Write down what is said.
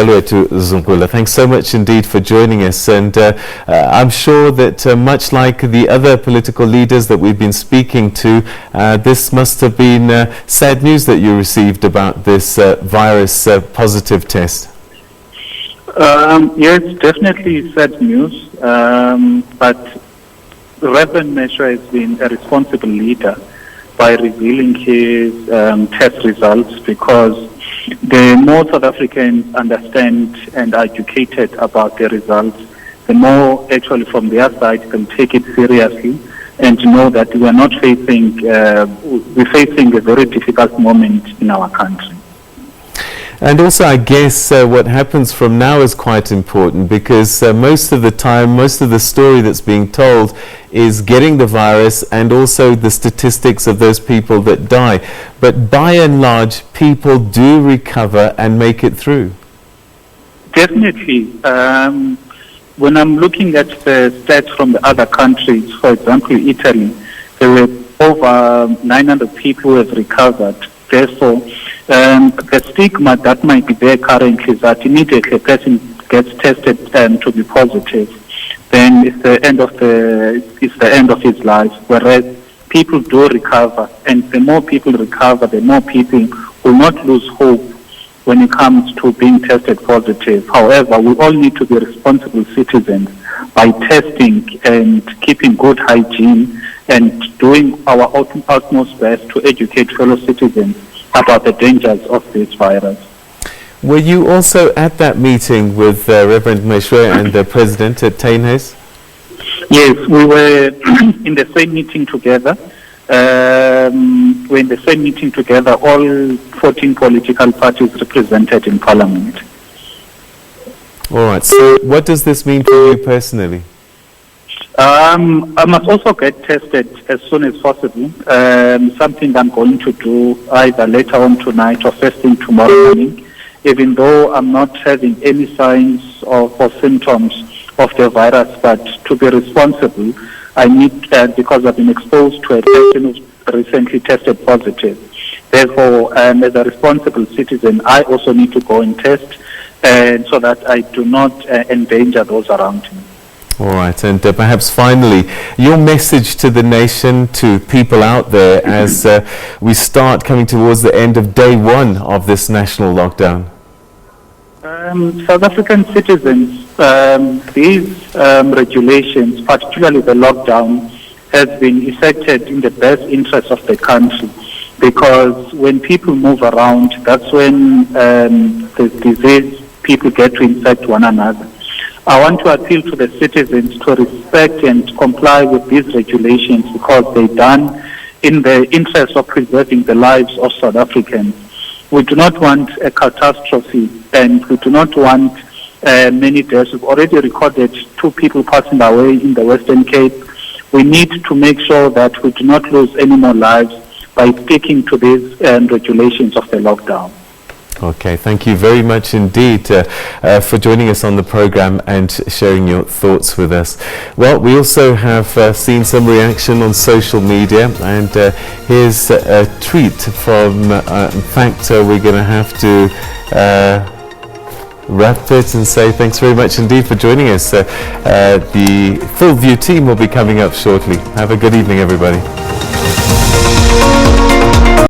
way to Zungula. Thanks so much indeed for joining us, and I'm sure that much like the other political leaders that we've been speaking to, this must have been sad news that you received about this virus positive test. Yes, definitely sad news, but Reverend Meshoe has been a responsible leader by revealing his test results, because the more South Africans understand and are educated about the results, the more actually from their side can take it seriously and know that we are not facing, we're facing a very difficult moment in our country. And also, I guess what happens from now is quite important, because most of the time, most of the story that's being told is getting the virus and also the statistics of those people that die. But by and large, people do recover and make it through. Definitely. When I'm looking at the stats from the other countries, for example, Italy, there were over 900 people who have recovered. Therefore, the stigma that might be there currently is that immediately a person gets tested to be positive, then it's the end of his life. Whereas people do recover, and the more people recover, the more people will not lose hope when it comes to being tested positive. However, we all need to be responsible citizens by testing and keeping good hygiene and doing our utmost best to educate fellow citizens about the dangers of this virus. Were you also at that meeting with Reverend Meshoe and the President at Tainhes? Yes, we were in the same meeting together. We're in the same meeting together, all 14 political parties represented in Parliament. All right, so what does this mean for you personally? I must also get tested as soon as possible. Something I'm going to do either later on tonight or first thing tomorrow morning. Even though I'm not having any signs or symptoms of the virus, but to be responsible, I need, because I've been exposed to a person who's recently tested positive. Therefore, as a responsible citizen, I also need to go and test, so that I do not endanger those around me. All right, and perhaps finally, your message to the nation, to people out there as we start coming towards the end of day one of this national lockdown. South African citizens, these regulations, particularly the lockdown, has been effected in the best interest of the country, because when people move around, that's when the disease, people get to infect one another. I want to appeal to the citizens to respect and comply with these regulations, because they're done in the interest of preserving the lives of South Africans. We do not want a catastrophe, and we do not want many deaths. We've already recorded 2 people passing away in the Western Cape. We need to make sure that we do not lose any more lives by sticking to these regulations of the lockdown. Okay, thank you very much indeed for joining us on the program and sharing your thoughts with us. Well, we also have seen some reaction on social media, and here's a tweet from, in fact, we're going to have to wrap it and say thanks very much indeed for joining us. The Full View team will be coming up shortly. Have a good evening, everybody.